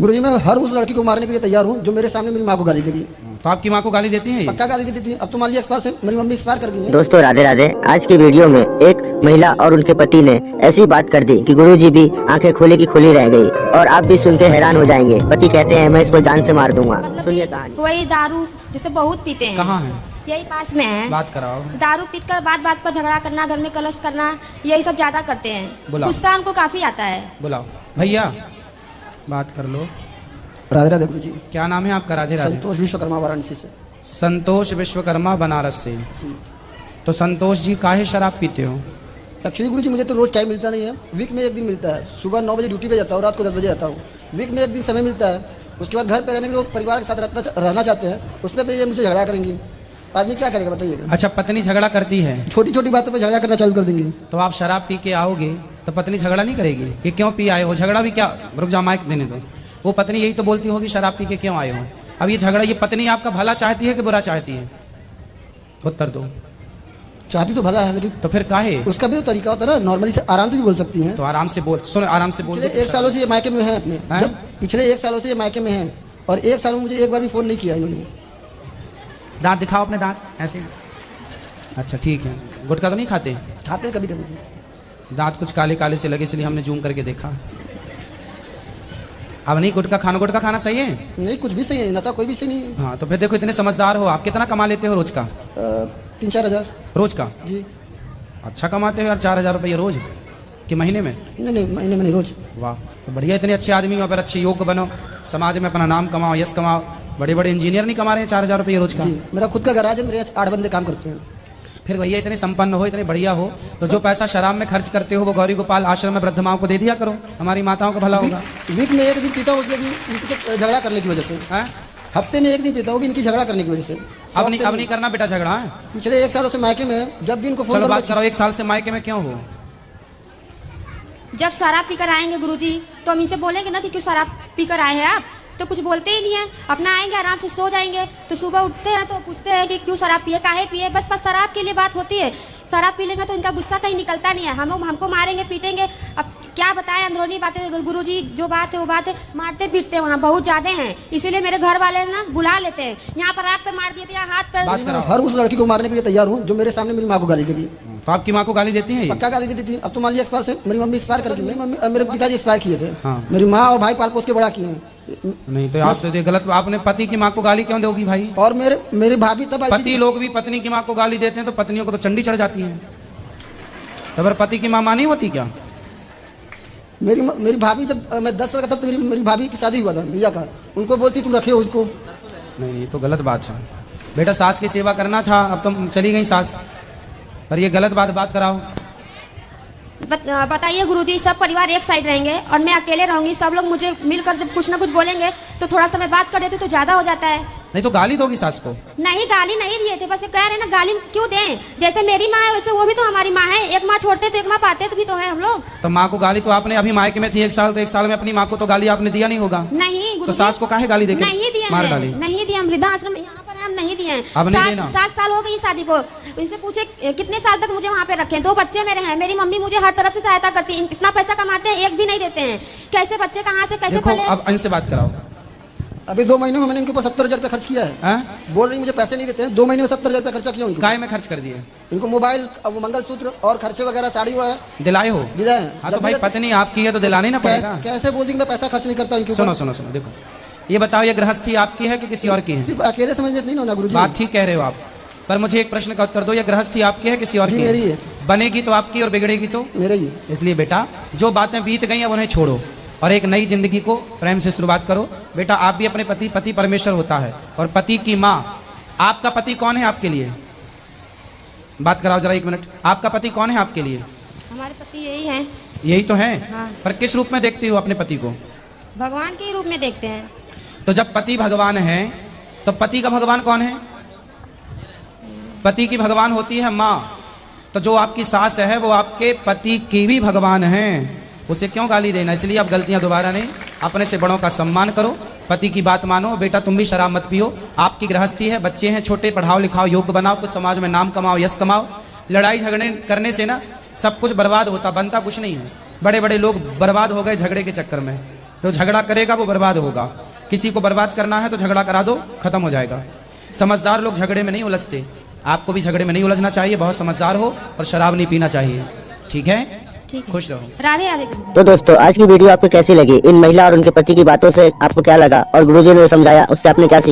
गुरुजी मैं हर उस लड़की को मारने के लिए तैयार हूँ जो मेरे सामने मेरी माँ को गाली देगी। तो आपकी माँ को गाली देती है? पक्का गाली देती थी। अब तो मान लीजिए एक्सपायर से मेरी मम्मी एक्सपायर कर गई है। दोस्तों राधे राधे। आज की वीडियो में एक महिला और उनके पति ने ऐसी बात कर दी कि गुरुजी भी आंखें खोले की खोली रह गई और आप भी सुन के हैरान हो जाएंगे। पति कहते हैं मैं इसको जान से मार दूंगा। सुनिए कहानी। वही दारू जैसे बहुत पीते हैं। कहाँ है? यही पास में है। बात कराओ। दारू पीकर बात बात पर झगड़ा करना, घर में कलश करना, यही सब ज्यादा करते हैं। गुस्सा उनको काफी आता है। बुलाओ भैया, बात कर लो। राधे राधे गुरुजी। क्या नाम है आपका? राधे राधे। संतोष विश्वकर्मा वाराणसी से। संतोष विश्वकर्मा बनारस से। तो संतोष जी काहे शराब पीते हो? एक्चुअली गुरुजी मुझे तो रोज टाइम मिलता नहीं है। वीक में एक दिन मिलता है। सुबह 9 बजे ड्यूटी पे जाता हूँ, रात को 10 बजे आता हूँ। वीक में एक दिन समय मिलता है। उसके बाद घर पे रहने के लोग परिवार के साथ रहना चाहते हैं, उसमें पे ये मुझे झगड़ा करेंगी। आदमी क्या करेगा बताइएगा? अच्छा, पत्नी झगड़ा करती है? छोटी छोटी बातों पे झगड़ा करना चालू कर देंगी। तो आप शराब पी के आओगे तो पत्नी झगड़ा नहीं करेगी कि क्यों पी आए हो? झगड़ा भी क्या, रुक जा माइक देने दो। वो पत्नी यही तो बोलती होगी शराब पी के क्यों आए हो। अब ये झगड़ा, ये पत्नी आपका भला चाहती है कि बुरा चाहती है? उत्तर दो। चाहती तो भला है लेकिन तो फिर काहे? उसका भी तो तरीका होता है ना, नॉर्मली से आराम से भी बोल सकती हैं। तो आराम से बोल, सुन आराम से बोल। पिछले 1 सालों से ये मायके में है अपने। जब पिछले 1 सालों से ये मायके में है और 1 साल में मुझे एक बार भी फोन नहीं किया इन्होंने। दांत दिखाओ अपने, दांत ऐसे। अच्छा ठीक है। गुटखा तो नहीं खाते? खाते कभी कभी। दांत कुछ काले काले से लगे इसलिए हमने जूम करके देखा। अब नहीं गुटखा खाना सही है? नहीं, कुछ भी सही है, नशा कोई भी सही नहीं है। हाँ तो फिर देखो, इतने समझदार हो आप। कितना कमा लेते हो रोज का? 3-4 हज़ार रोज का? जी। अच्छा कमाते हो यार, 4,000 रुपये रोज कि महीने में? नहीं, महीने में नहीं, रोज। वाह, तो बढ़िया। इतने अच्छे आदमी हो, फिर अच्छे योग बनो, समाज में अपना नाम कमाओ, यश कमाओ। बड़े बड़े इंजीनियर नहीं कमा रहे हैं 4,000 रुपये रोज का? जी, मेरा खुद का गैराज है, मेरे 8 बंदे काम करते हैं। फिर भैया इतने संपन्न हो, इतने बढ़िया हो, तो जो पैसा शराब में खर्च करते हो वो गौरी गोपाल आश्रम में वृद्ध माओं को दे दिया करो, हमारी माताओं का भला होगा। वीक में एक दिन पीता हूँ, उसमें भी इनके झगड़ा करने की वजह से। हफ्ते में एक दिन पीता हूँ, इनकी झगड़ा करने की वजह से। अब नहीं करना बेटा झगड़ा है। पिछले 1 सालों से मायके में है, जब भी इनको फोन चलो बात करो। 1 साल से मायके में क्यों हो? जब शराब पीकर आएंगे गुरुजी तो हम इनसे बोलेंगे ना कि क्यों शराब पीकर आए हैं आप, तो कुछ बोलते ही नहीं है। अपना आएंगे आराम से सो जाएंगे, तो सुबह उठते हैं तो पूछते हैं कि क्यों शराब पिए, काहे पिए। बस शराब के लिए बात होती है। शराब पी लेंगे तो इनका गुस्सा कहीं निकलता नहीं है। हमको मारेंगे पीटेंगे। अब क्या बताएं अंदरूनी बातें गुरुजी, जो बात है वो बात है। मारते पीटते हैं वहाँ बहुत ज्यादा हैं, इसीलिए मेरे घर वाले ना बुला लेते हैं। यहाँ पर रात पे मार दिए थे, यहाँ हाथ पर। हर उस लड़की को मारने के लिए तैयार हूँ जो मेरे सामने मेरी माँ को गाली देगी। तो आपकी माँ को गाली देती है? पक्का गाली देती थी। अब तो मान लीजिए एक्सपायर से मेरी मम्मी एक्सपायर कर गई। मेरे पिताजी एक्सपायर किए थे। मेरी माँ और भाई पाल पोस के बड़ा किए हैं। नहीं तो आप तो गलत। आपने पति की माँ को गाली क्यों दोगी भाई? और मेरे भाभी तब पति लोग भी पत्नी की माँ को गाली देते हैं तो पत्नियों को तो चंडी चढ़ जाती है। तो फिर पति की माँ नहीं होती क्या? मेरी भाभी, जब मैं 10 साल का था तो मेरी भाभी की शादी हुआ था भैया का, उनको बोलती तुम रखे हो उसको। नहीं तो गलत बात है बेटा। सास की सेवा करना था, अब तुम चली गई सास, पर ये गलत बात कराओ। बताइए गुरुजी, सब परिवार एक साइड रहेंगे और मैं अकेले रहूंगी। सब लोग मुझे मिलकर जब कुछ ना कुछ बोलेंगे तो थोड़ा सा मैं बात कर देती तो ज्यादा हो जाता है। नहीं तो गाली दोगी सास को? नहीं, गाली नहीं दिए थे, बस कह रहे ना गाली क्यों दें। जैसे मेरी माँ है वैसे वो भी तो हमारी माँ है। एक माँ छोड़ते तो एक माँ पाते तो भी तो है हम लोग। तो माँ को गाली तो आपने अभी मायके में थी 1 साल, तो 1 साल में अपनी माँ को तो गाली आपने दिया नहीं होगा? नहीं तो सास को काहे गाली देके नहीं दिया, मार डाली? नहीं दिया। वृद्धाश्रम यहाँ पर हम नहीं दिए। 7 साल हो गई शादी को। इनसे पूछे कितने साल तक मुझे वहाँ पे रखे। 2 बच्चे मेरे हैं। मेरी मम्मी मुझे हर तरफ से सहायता करती है। इतना पैसा कमाते हैं, एक भी नहीं देते हैं। कैसे बच्चे कहाँ से कैसे पले? अब इनसे बात कराओ। अभी 2 महीने में मैंने इनके ऊपर 70,000 रुपये खर्च किया है। बोल रही मुझे पैसे नहीं देते हैं। 2 महीने में 70,000 रुपये खर्चा किया उनको। काय में खर्च कर दिए? इनको मोबाइल, मंगलसूत्र और खर्चे वगैरह, साड़ी वगैरह दिलाए हो? दिलाए। हाँ तो भाई पत्नी आपकी है तो दिलानी ना पड़ेगा। कैसे बोल दी मैं पैसा खर्च नहीं करता इनके ऊपर? सुनो देखो, ये बताओ, ये गृहस्थी आपकी है कि किसी और की है? सिर्फ अकेले समझने से नहीं होना गुरुजी। बात ठीक कह रहे हो आप, पर मुझे एक प्रश्न का उत्तर दो। ये गृहस्थी आपकी है किसी और की? मेरी है। बनेगी तो आपकी और बिगड़ेगी तो मेरे ही। इसलिए बेटा जो बातें बीत गई अब उन्हें छोड़ो और एक नई जिंदगी को प्रेम से शुरुआत करो। बेटा आप भी अपने पति परमेश्वर होता है और पति की माँ। आपका पति कौन है आपके लिए? बात कराओ जरा 1 मिनट। आपका पति कौन है आपके लिए? हमारे पति यही है। यही तो है। हाँ। पर किस रूप में देखती हो अपने पति को? भगवान के रूप में देखते हैं। तो जब पति भगवान है तो पति का भगवान कौन है? पति की भगवान होती है माँ। तो जो आपकी सास है वो आपके पति की भी भगवान है। उसे क्यों गाली देना? इसलिए अब गलतियां दोबारा नहीं। अपने से बड़ों का सम्मान करो, पति की बात मानो। बेटा तुम भी शराब मत पियो। आपकी गृहस्थी है, बच्चे हैं छोटे, पढ़ाओ लिखाओ, योग्य बनाओ, कुछ समाज में नाम कमाओ, यश कमाओ। लड़ाई झगड़े करने से ना सब कुछ बर्बाद होता, बनता कुछ नहीं है। बड़े बड़े लोग बर्बाद हो गए झगड़े के चक्कर में। जो झगड़ा करेगा वो बर्बाद होगा। किसी को बर्बाद करना है तो झगड़ा करा दो, खत्म हो जाएगा। समझदार लोग झगड़े में नहीं उलझते। आपको भी झगड़े में नहीं उलझना चाहिए, बहुत समझदार हो और शराब नहीं पीना चाहिए। ठीक है, ठीक है। खुश रहो। राधे राधे गुरुजी। तो दोस्तों आज की वीडियो आपको कैसी लगी? इन महिला और उनके पति की बातों से आपको क्या लगा और गुरुजी ने जो समझाया उससे आपने क्या सीखा?